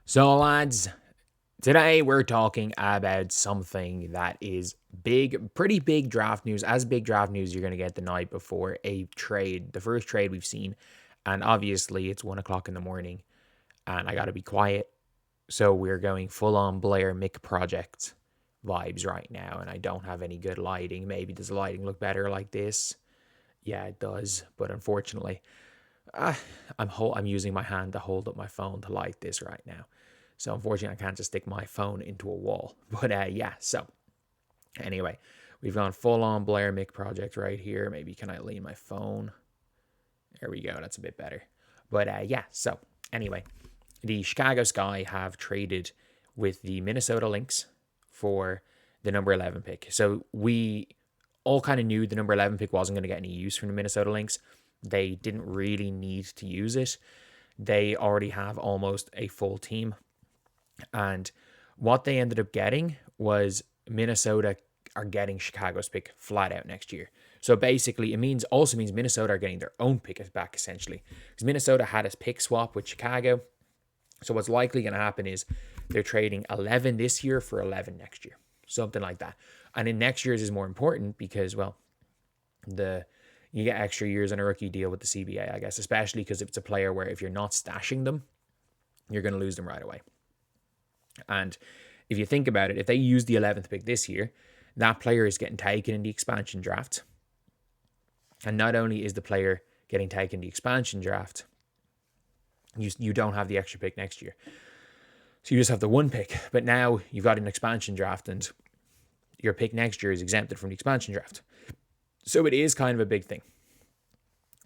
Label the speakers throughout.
Speaker 1: So, lads, today we're talking about something that is big, pretty big draft news. As big draft news you're going to get the night before a trade, the first trade we've seen. And obviously, it's 1 o'clock in the morning, and I got to be quiet. So, we're going full on Blair Mick project vibes right now. And I don't have any good lighting. Maybe does the lighting look better like this? Yeah, it does. But unfortunately, I'm using my hand to hold up my phone to light this right now. So unfortunately, I can't just stick my phone into a wall. But yeah, so anyway, we've gone full on Blair Mick project right here. Maybe can I lean my phone? There we go. That's a bit better. But yeah, so anyway, the Chicago Sky have traded with the Minnesota Lynx for the number 11 pick. So we all kind of knew the number 11 pick wasn't going to get any use from the Minnesota Lynx. They didn't really need to use it. They already have almost a full team. And what they ended up getting was Minnesota are getting Chicago's pick flat out next year. So basically, it also means Minnesota are getting their own pick back essentially, because Minnesota had a pick swap with Chicago. So what's likely going to happen is they're trading 11 this year for 11 next year, something like that. And in next year's is more important because, well, you get extra years on a rookie deal with the CBA, I guess, especially because if it's a player where if you're not stashing them, you're going to lose them right away. And if you think about it, if they use the 11th pick this year, that player is getting taken in the expansion draft. And not only is the player getting taken in the expansion draft, you don't have the extra pick next year. So you just have the one pick. But now you've got an expansion draft and your pick next year is exempted from the expansion draft. So it is kind of a big thing.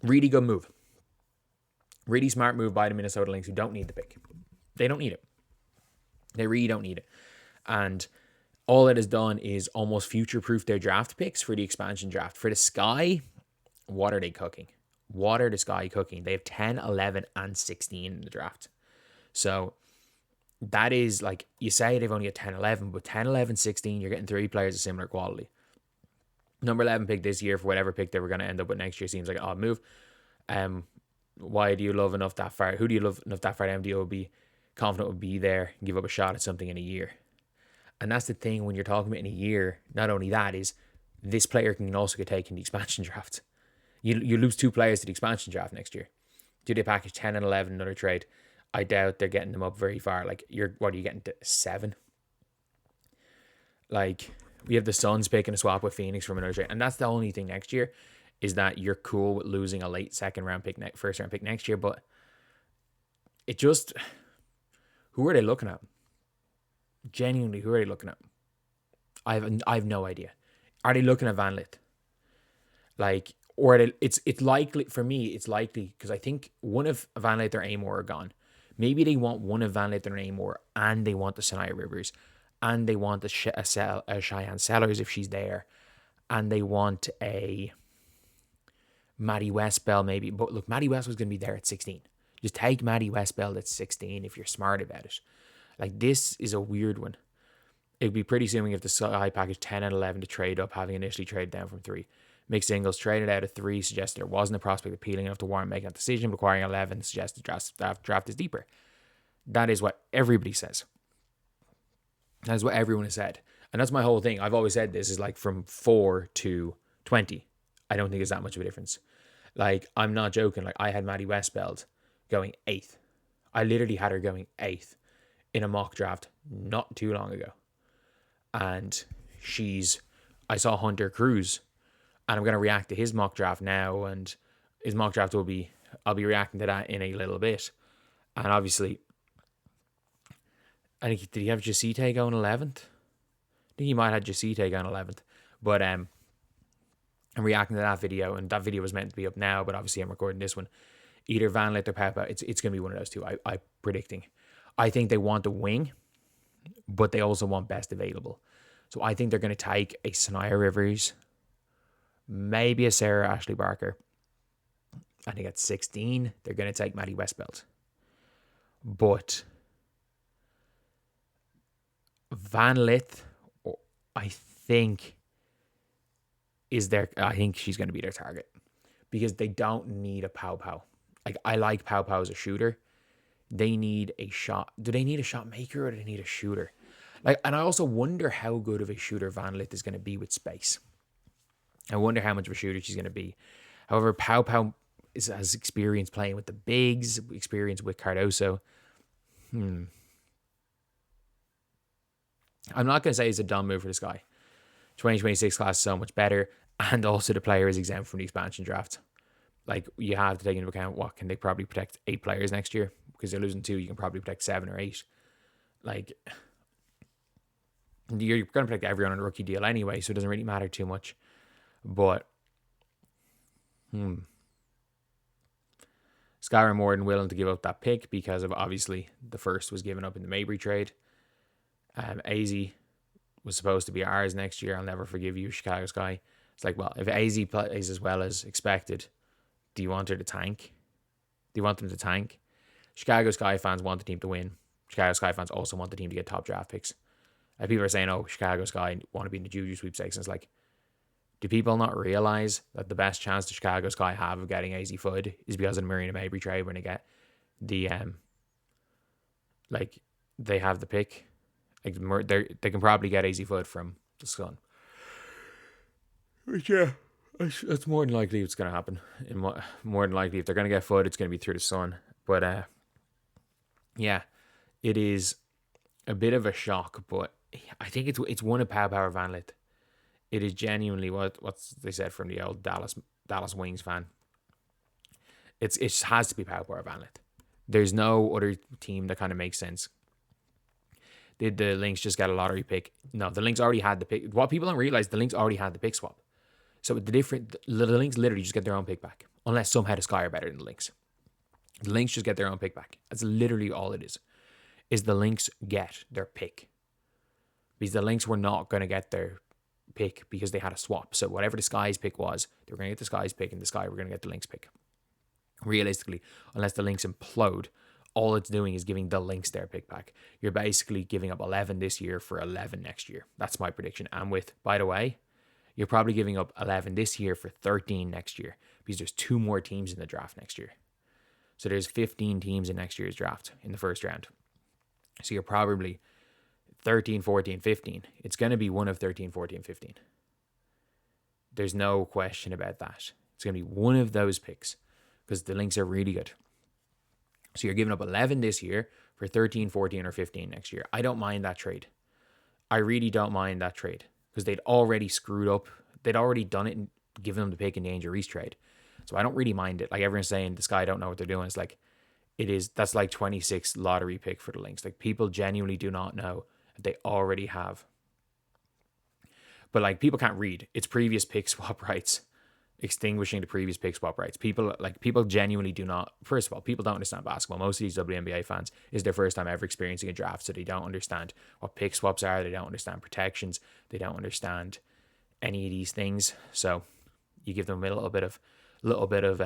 Speaker 1: Really good move. Really smart move by the Minnesota Lynx who don't need the pick. They don't need it. They really don't need it. And all it has done is almost future-proof their draft picks for the expansion draft. For the Sky, what are they cooking? What are the Sky cooking? They have 10, 11, and 16 in the draft. So that is like, you say they've only got 10, 11, but 10, 11, 16, you're getting three players of similar quality. Number 11 pick this year for whatever pick they were going to end up with next year seems like an odd move. Why do you love enough that far? Who do you love enough that far? MDO will be confident would be there and give up a shot at something in a year. And that's the thing when you're talking about in a year, not only that is this player can also get taken in the expansion draft. You lose two players to the expansion draft next year. Do they package 10 and 11 another trade? I doubt they're getting them up very far. Like what are you getting to 7? Like we have the Suns picking a swap with Phoenix from another trade. And that's the only thing next year is that you're cool with losing a late second round pick, first round pick next year. But it just, who are they looking at? Genuinely, who are they looking at? I have no idea. Are they looking at Van Lit? Like, or it's likely, for me, it's likely, because I think one of Van Lit or Amor are gone. Maybe they want one of Van Lit or Amor, and they want the Sinai Rivers, and they want a Cheyenne Sellers if she's there, and they want a Maddie Westbell maybe. But look, Maddie West was going to be there at 16. Just take Maddie Westbell at 16 if you're smart about it. Like, this is a weird one. It'd be pretty assuming if the Sky package 10 and 11 to trade up, having initially traded down from 3. Mixed singles traded out of 3 suggested there wasn't a prospect appealing enough to warrant making a decision. Requiring 11 suggested draft is deeper. That is what everybody says. That is what everyone has said. And that's my whole thing. I've always said this is like from 4 to 20. I don't think it's that much of a difference. Like, I'm not joking. Like, I had Maddie Westbeld going 8th. I literally had her going 8th in a mock draft not too long ago. And I saw Hunter Cruz, and I'm going to react to his mock draft now, and his mock draft I'll be reacting to that in a little bit. And obviously, I think, did he have Jacite going 11th? I think he might have Jacite going 11th. But I'm reacting to that video, and that video was meant to be up now, but obviously I'm recording this one. Either Van Lit or Peppa, it's going to be one of those two, I'm predicting. I think they want the wing, but they also want best available. So I think they're going to take a Sanaya Rivers, maybe a Sarah Ashley Barker. I think at 16, they're going to take Maddie Westbelt. But Van Lit, I think she's going to be their target. Because they don't need a Pow Pow. Like, I like Pow Pow as a shooter. they need a shot. Do they need a shot maker or do they need a shooter? Like, and I also wonder how good of a shooter Van Lith is going to be with space. I wonder how much of a shooter she's going to be. However, Pau has experience playing with the bigs, experience with Cardoso. I'm not going to say it's a dumb move for this guy. 2026 class is so much better, and also the player is exempt from the expansion draft. Like, you have to take into account, what can they probably protect 8 players next year? Because they're losing 2, you can probably protect 7 or 8. Like, you're going to protect everyone on a rookie deal anyway, so it doesn't really matter too much. But, Skyrim more than willing to give up that pick because of, obviously, the first was given up in the Mabry trade. AZ was supposed to be ours next year. I'll never forgive you, Chicago Sky. It's like, well, if AZ plays as well as expected, do you want her to tank? Do you want them to tank? Chicago Sky fans want the team to win. Chicago Sky fans also want the team to get top draft picks. People are saying, oh, Chicago Sky want to be in the Juju sweepstakes. And it's like, do people not realize that the best chance the Chicago Sky have of getting AZ Fudd is because of the Marina Mabry trade when they get the, they have the pick? Like, they can probably get AZ Fudd from the Sun. Which, yeah, that's more than likely what's going to happen. More than likely, if they're going to get Fudd, it's going to be through the Sun. But, yeah, it is a bit of a shock, but I think it's one of Pau Van Lith. It is genuinely what they said from the old Dallas Wings fan. It just has to be Pau Van Lith. There's no other team that kind of makes sense. Did the Lynx just get a lottery pick? No, the Lynx already had the pick. What people don't realize, the Lynx already had the pick swap. So the Lynx literally just get their own pick back. Unless somehow the Sky are better than the Lynx. The Lynx just get their own pick back. That's literally all it is. Is the Lynx get their pick. Because the Lynx were not going to get their pick because they had a swap. So whatever the Sky's pick was, they were going to get the Sky's pick and the Sky were going to get the Lynx pick. Realistically, unless the Lynx implode, all it's doing is giving the Lynx their pick back. You're basically giving up 11 this year for 11 next year. That's my prediction. And with, by the way, you're probably giving up 11 this year for 13 next year because there's 2 more teams in the draft next year. So there's 15 teams in next year's draft in the first round. So you're probably 13, 14, 15. It's going to be one of 13, 14, 15. There's no question about that. It's going to be one of those picks because the Lynx are really good. So you're giving up 11 this year for 13, 14, or 15 next year. I don't mind that trade. I really don't mind that trade because they'd already screwed up. They'd already done it and given them the pick in the Angel Reese trade. So I don't really mind it. Like, everyone's saying the Sky don't know what they're doing. It's like, that's like 26 lottery pick for the Lynx. Like, people genuinely do not know that they already have. But like, people can't read. It's previous pick swap rights. Extinguishing the previous pick swap rights. People genuinely do not. First of all, people don't understand basketball. Most of these WNBA fans is their first time ever experiencing a draft, so they don't understand what pick swaps are. They don't understand protections. They don't understand any of these things. So you give them a little bit of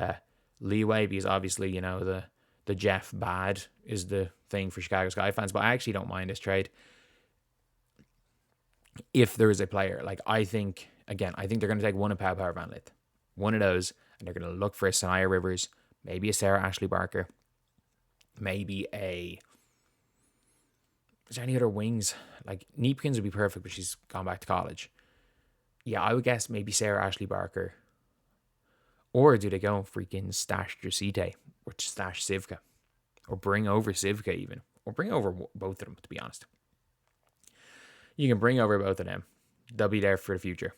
Speaker 1: leeway because obviously, you know, the Jeff bad is the thing for Chicago Sky fans. But I actually don't mind this trade if there is a player. Like, I think they're going to take one of Pau Van Lith. One of those, and they're going to look for a Sanaya Rivers, maybe a Sarah Ashley Barker, maybe is there any other wings? Like, Neepkins would be perfect, but she's gone back to college. Yeah, I would guess maybe Sarah Ashley Barker. Or do they go and freaking stash Drasite, or stash Sivka, or bring over Sivka even, or bring over both of them, to be honest. You can bring over both of them. They'll be there for the future.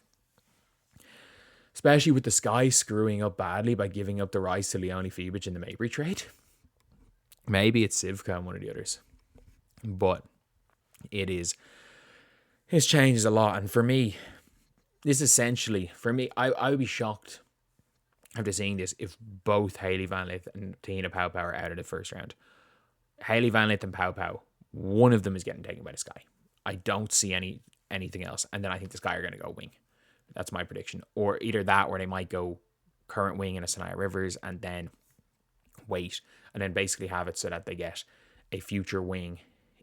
Speaker 1: Especially with the Sky screwing up badly by giving up the rights to Leonie Fibic in the Mabry trade. Maybe it's Sivka and one of the others. But his changes a lot. And for me, I would be shocked after seeing this if both Hailey Van Lith and Tina Pau are out of the first round. Hailey Van Lith and Pau, one of them is getting taken by the Sky. I don't see anything else. And then I think the Sky are going to go wing. That's my prediction. Or either that, or they might go current wing in a Sanaya Rivers and then wait and then basically have it so that they get a future wing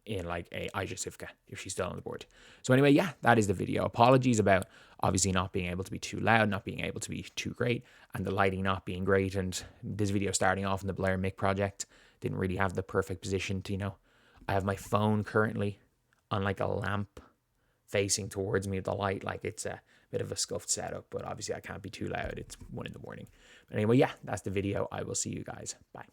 Speaker 1: in like a Aisha Sivka if she's still on the board. So anyway, yeah, that is the video. Apologies about obviously not being able to be too loud, not being able to be too great, and the lighting not being great, and this video starting off in the Blair Mick project. Didn't really have the perfect position to, I have my phone currently on like a lamp facing towards me with the light. Like, it's a bit of a scuffed setup, but obviously I can't be too loud. It's 1 a.m. But anyway, yeah, that's the video. I will see you guys. Bye.